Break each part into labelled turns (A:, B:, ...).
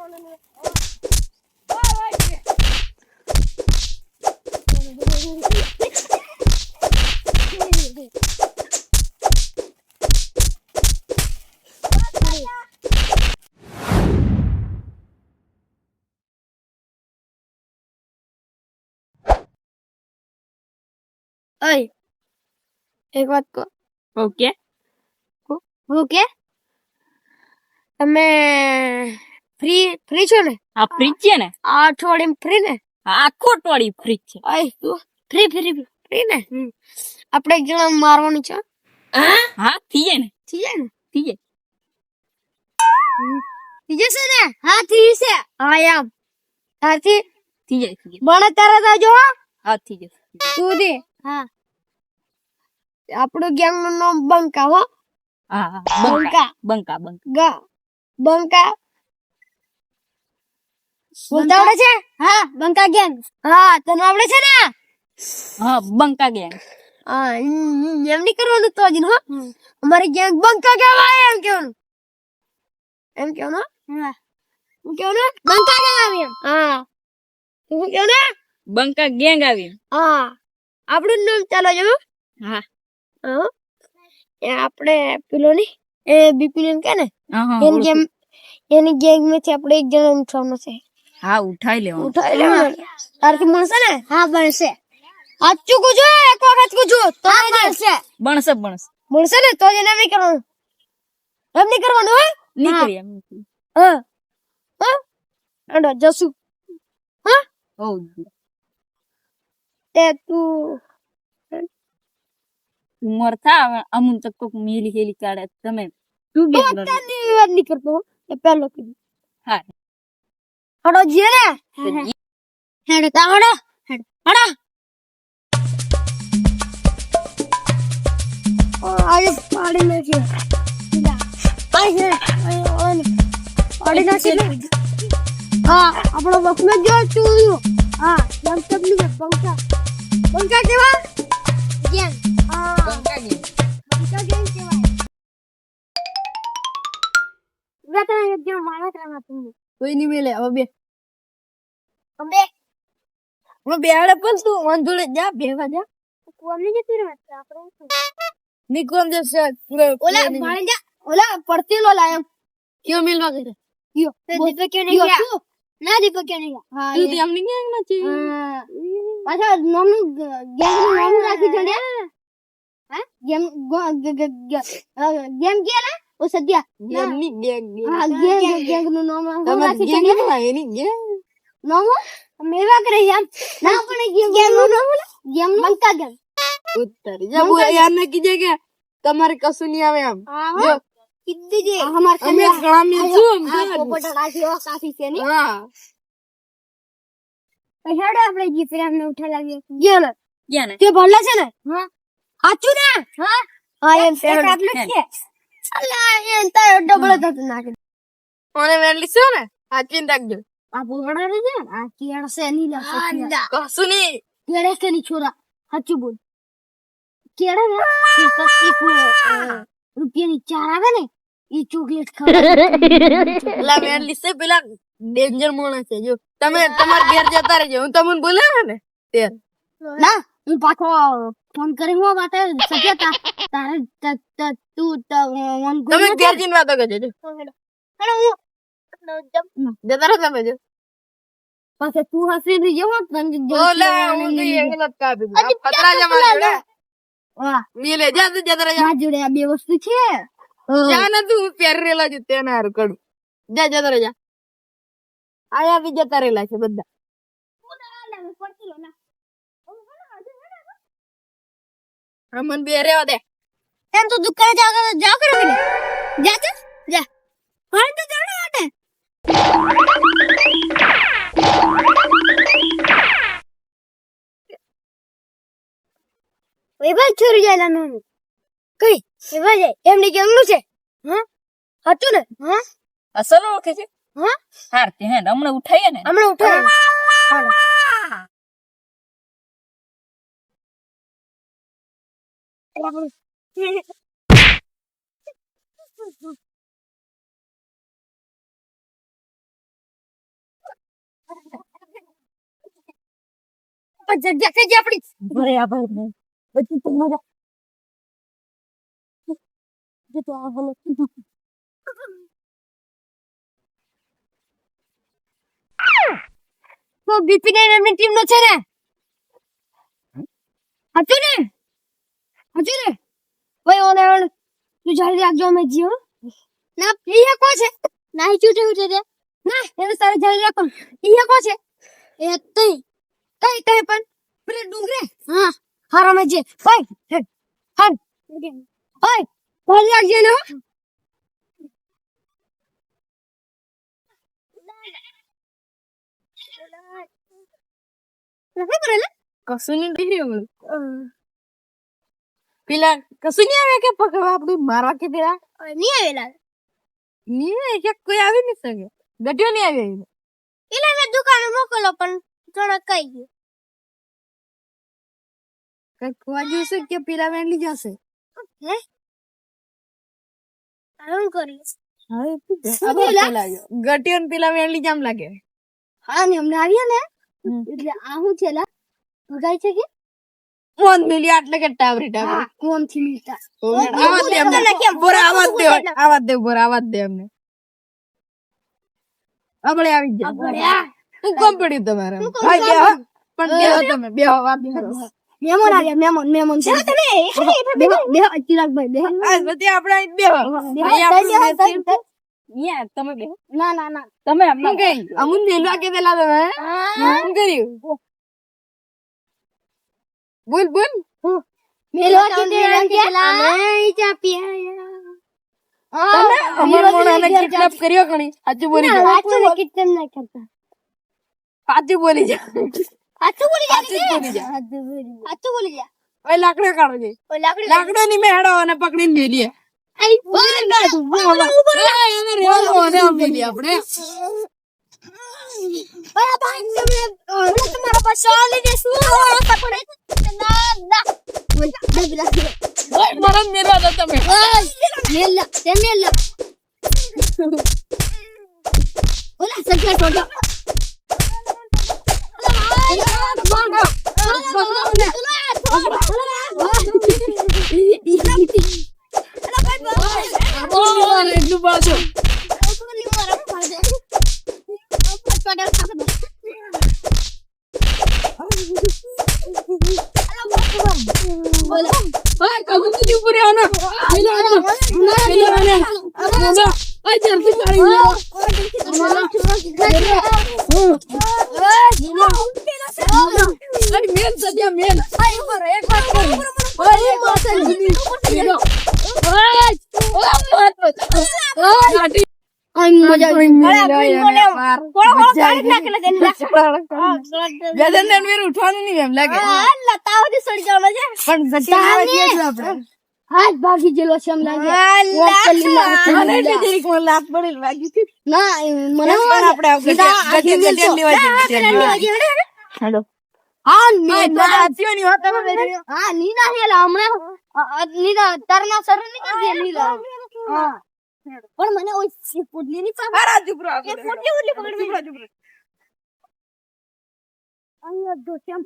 A: ઓય એક વાત કહો.
B: ઓકે
A: ઓકે તમે ફ્રી છો ને?
B: આ ફ્રીજ છે ને?
A: આ અઠવાડિયે ફ્રી ને?
B: આખો અઠવાડિયું ફ્રીજ છે.
A: ઓય તું ફ્રી ને? આપણે એક જણા મારવાનું છે.
B: હા થઈ જાય ને?
A: થઈ જાય ને?
B: થઈ જાય.
A: થઈ જશે ને? હા થઈ જશે. હા એમ હાથી
B: થઈ જાય થઈ જાય.
A: બને તારે તાજો.
B: હા થઈ જશે.
A: તું દે. હા આપણું ગેંગ નું નામ બંકા હો.
B: હા
A: બંકા
B: બંકા બંકા
A: ગા બંકા બોલતા આવડે છે? હા બંકા ગેંગ. હા તને આવડે છે ને?
B: હા બંકા ગેંગ.
A: હા એમ નહીં કરવાનું તો જ હો. અમારી ગેંગ બંકા કહેવાય એમ કેવાનું. એમ કેવાનું. હા હું કેવાનું બંકા ગેંગ આવી એમ. હા તું કેવાનું
B: બંકા ગેંગ આવી.
A: હા આપણું નામ ચાલો જો.
B: હા
A: હા એ આપણે પેલો ની એ બીપીએન કે ને એની ગેમ એની ગેંગ માંથી આપણે એક જણા ઉઠવાનું છે.
B: હા ઉઠાઈ લેવાનું.
A: ઉઠાઈ લેવાનું. તારથી મળશે ને? હા બનશે. આચું કુજો એક વખત કુજો તો બનશે.
B: બનશે બનશે.
A: મળશે ને તો જ એને નહીં કરવાનું. એમ નહીં કરવાનું હો.
B: નીકળી એમ.
A: હા હા અડો જસુ. હા
B: ઓ
A: તે તું
B: ઉમર થા અમુન તક કોક મેલી હેલી કાઢે તમે તું ગેમ રમ.
A: તારની વાત નહીં કરતો હો. એ પહેલો કીધું.
B: હા
A: અડો જીએ ને? હેડો તા અડો અડો આજે પાડી નાખી. પાડી નાખી. હા આપણો બસનો જો ચૂયું. હા એમ તબલી બંકા બંકા કેવા ગેંગ. હા
B: બંકા ગેંગ.
A: બંકા ગેંગ કેવાય. બેટા એક જણ મારા કામમાં તું
B: કોઈ નહીં મેલે હવે બે
A: અંબે
B: હું બેહાડે પણ તું વાંધોડે જા ભેગા જા.
A: કોની જતી રહે આપણે
B: નિકોમ જશે
A: ઓલા મારે જા ઓલા પડતીલો લાયમ
B: ક્યો મિલવા કરે
A: કયો દીપક કે નહીં ગયા ના દીપક કે નહીં ગયા. હા
B: તું તેમ નહીં ગેંગ નથી.
A: પાછા નામનું ગેંગ નું નામ રાખી દે. હા ગેમ ગેમ કે ને ઓ સદ્યા
B: ગેમ ની ગેંગ
A: હા ગેંગ નું નામ
B: તમે
A: રાખી
B: ગેંગ
A: દે.
B: ના એની ગેંગ
A: નામ મેવા કરે એમ ના પણ ગેમ નું નામ ગેમ નું બંકા ગેમ.
B: ઉત્તર જબ યાર ને કીજે કે તમારે કશું નહીં આવે એમ જો
A: કીધી જે અમાર
B: અમે ગ્રામ્ય છું
A: પોપટ રાખી ઓ કાફી છે ની.
B: હા
A: હેડો આપણે જીપરે અમને ઉઠા લાગીએ ગેલ
B: ગયા ને
A: તે ભરલા છે ને. હા સાચું ને? હા હા એમ છે આટલું છે. અલા એન તાર ડબલ થતું નાખી.
B: મને વેલી છે ને હાચીન રાખજો.
A: આ બોલડા રે છે આ કેડ છે ની લાગે
B: કશું નહીં
A: કેડે કે ની છોરા સાચું બોલ કેડે ને એક રૂપિયાની ચાર આવે ને એ ચોકલેટ ખાવા.
B: પેલા વેલી છે પેલા ડેન્જર માણસ છે જો તમે તમાર ઘેર જતા રહેજો હું તમને બોલાવે ને તે
A: ના હું પાછો ફોન કરી હું માટે સજ્જતા તારે તું ફોન
B: તમે ઘેર જઈને વાતો કરજો જો
A: હેડો હું
B: જતા રહો તમે જો
A: પાછો તું હસી રહી જવો
B: ઓલા હું તો એકલા જ કાપી દઉં પતરા જમા જોડે
A: વાહ
B: મિલે જા તું જતા રહો
A: ના જોડે આ બે વસ્તુ છે.
B: જા ને તું પહેરેલા છે તેના હારું કડું જા જતા રહો જા આયા બી જતા રહેલા છે બધા અમન બે રેવા દે
A: એમ તો દુકાને જાવ કરો ને જા તું જા કોણ તો જોડે આટે વેબા છોરી જાય નું કઈ વેબા જાય એમની કેમનું છે. હા હતું ને. હા
B: અસલ ઓળખે છે.
A: હા
B: હાર તે હે હમણાં ઉઠાઈએ ને
A: હમણાં ઉઠાય હાલો પણ જગ્યા કઈ આપડી
B: બરાબર પછી તો મજા તો આ બોલો
A: તો બીપીને એમની ટીમ નો છે ને હતું ને ભાઈ ઓને તું જલ્દી રાખજો અમે જીઓ ના એ કો છે ના ચૂટે ઉઠે દે ના એને તારે જલ્દી રાખો એ કો છે એ તઈ કઈ પણ પેલે ડુંગરે હા હારામે જે ભાઈ હાર ઓય ભાઈ રાખજે ને
B: કશું નહીં પેલા કશું નહીં આવે કે પકડવા આપડે મારવા કે પેલા
A: નહીં આવેલા
B: નહીં આવે કે કોઈ આવી નહીં શકે ગઢિયો નહીં આવે
A: એટલે મેં દુકાને મોકલો પણ થોડા કઈ ગયું
B: કઈ ખોવા જશે કે પેલા વેંડી જશે
A: હે આરામ કરી
B: ગઢિયો ને પેલા વેંડી જામ લાગે
A: હા ને અમને આવ્યા ને એટલે આ હું છેલા ભગાય છે કે
B: કોણ મિલી આટલે કે ટાવરી
A: કોણ થી મિલતા
B: આવાજ દે અમને બોરા આવાજ દે અમને અબળે આવી ગયા હું કોમ પડ્યું તમારે ભાઈ બેહો પણ બેહો તમે બેહો વાત કરો
A: મહેમાન આવ્યા મહેમાન છે તમે બેહો ચિરાગભાઈ બેહો
B: આ બધી આપણે અહીં બેહો યા તમે બેહો
A: ના
B: તમે અમને કઈ અમુન મેલવા કે દેલા તમે શું કર્યું બોલ
A: મેલવા કે દેલા અમે ચા પીયા
B: તમે અમર મોણાને કિડનેપ કર્યો કણી સાચું બોલી જા
A: સાચું કિડનેપ ના કરતા
B: સાચું બોલી જા
A: સાચું બોલી જા
B: સાચું બોલી જા ઓય લાકડો કાઢો છે
A: ઓય
B: લાકડો ની મેળો અને પકડીને મેલીએ
A: આઈ બોલ
B: એને રેવો ને મેલી આપણે
A: ઓય ભાઈ તમે તમારા પાસે ઓલી દે શું પકડે ના
B: ઓય મરન મેલવા દો તમે
A: મેલા ઓલા સજ્જા છોડો
B: એટલું પાછું ઉઠવાનું નહીં એમ લાગે
A: હાથ ભાગી જેલો છે એમ લાગે
B: લાત પડી વાગી હતી
A: ના મને
B: આપણે હેલો
A: હા નીના હેલા હમણાં નીના તરના સર ની કરી નીલા હા પણ મને ઓય પુડલી ની પાક
B: હારા જુબરો
A: એ પુડલી ઉડલી પકડવી અહીંયા દોસ્યમ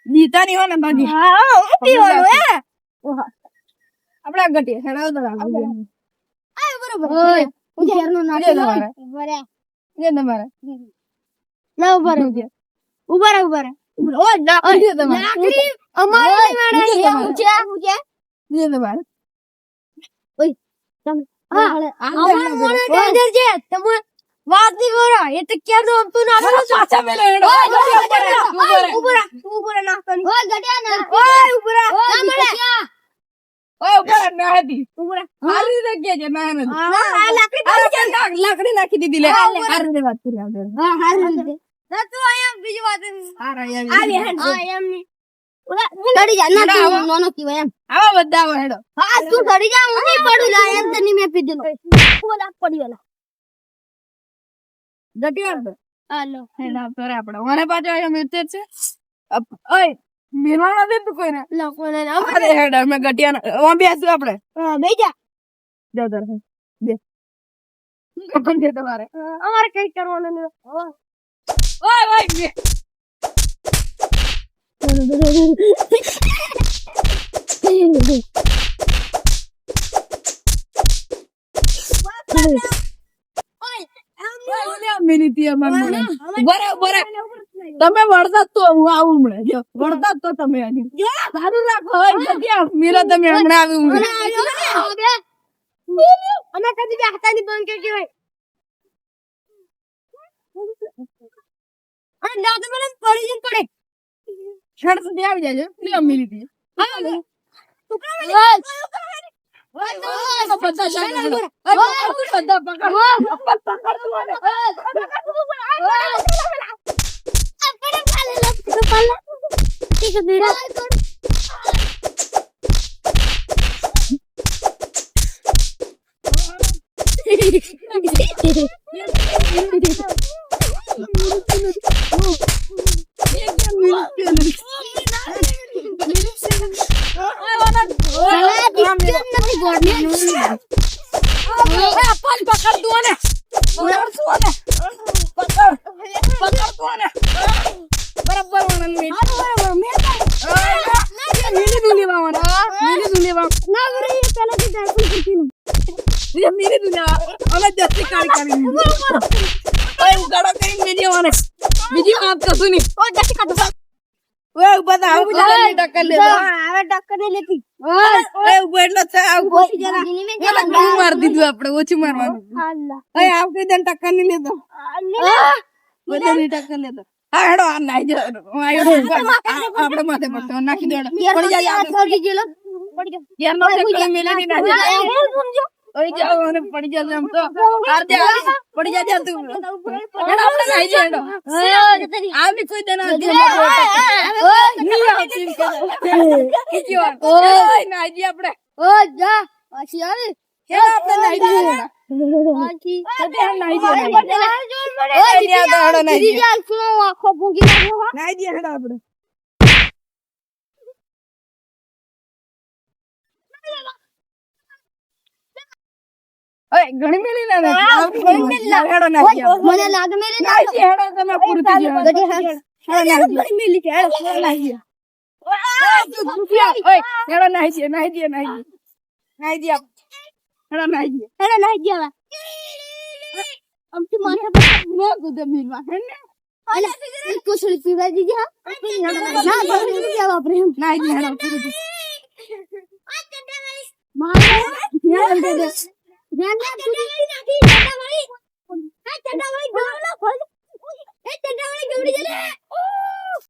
B: નીતા ની હો ને બાજી
A: હા પીવાનું હે
B: આપડા ગટી હેડાવ તો
A: આ બરોબર ઓય ઉજેરનો નાખી
B: તમારે
A: બરે
B: જે તમારે
A: ના ઉભા રહો ઓય ના લાકડી અમારી મેળા છે
B: જે તમારે
A: અમાર મોને ડેન્જર છે તમે વાત ની કરો એ તો ક્યાં નો તું ના
B: પાછા મેલો હેડો
A: ઉભરા નાખવાની ઓય ગડિયા ના ઓય ઉભરા ના મળે
B: ઓય ઉપર ના હતી
A: ઉભરા
B: હારી જગ્યા છે ના નથી
A: આ
B: લાકડી નાખી દીધી લે હારી વાત કરી આવડે
A: હા હારી ના તું આયા બીજી વાત
B: હારા
A: આવી એમ ની ઓલા ચડી જા ના તું નોનો કીવા એમ
B: આવા બધા આવો હેડો
A: હા તું ચડી જા હું નહીં પડું લા એમ તો ની મે પીધેલો ઓલા પડી ઓલા
B: ગટિયાર
A: હાલો
B: હેડા કરે આપણે મને પાછો આયો મિત્ર છે ઓય મેરવાના દે તું કોઈને
A: લોકોને
B: અરે હેડા મે ગટિયા ઓ બેસું આપણે
A: બેજા
B: જાવ તાર બે કપન દે તમારે
A: અમારે કઈ કરવાનું નહીં
B: ઓય ઓય બરાબર તમે વળતા તો હું આવું હમણાં જો વળતા તો તમે સારું રાખો મીરા તમે હમણાં આવ્યું
A: અમે કદી બે હાથાની બંધ કરી હોય અને ના તો મને પડી જ પડે
B: છેડ સુધી આવી જાય છે મિલી હતી બીજી વાત કશું નહીં ટક્કર લેતી માર દીધું આપડે ઓછી મારવાનું ટક્કર નહીં લેતો બધાની ટક્કર લેતો હા હેડો આ નાઈ જ આપડે માથે પડતો નાખી દો પડી જાય પડી જશે એમ તો પડી જાય તું આપણે નાઈ જાય આવી કોઈ દે નાઈ આપણે
A: ઓ જા પાછી આવે
B: આપણે નાઈ જઈએ
A: પાછી
B: નાઈ જઈએ
A: આખો ભૂંગી નાખ્યો
B: નાઈ જઈએ હેડો આપણે ઘણી મિલી ના હેડો નાઈ
A: મને લાગે મેરે
B: નાઈ જઈએ હેડો તમે પૂરતી જઈએ
A: મિલી કે
B: હેડો નાઈ જઈએ
A: અમથી માથે પર નો ગુદે મિલવા હેને અલે કોસળી પીવા દીધી હા ના બહુ જવા પ્રેમ
B: નાઈ જઈએ હેડો પૂરતી
A: મારે ધ્યાન દે ધ્યાન દે નાખી વાળી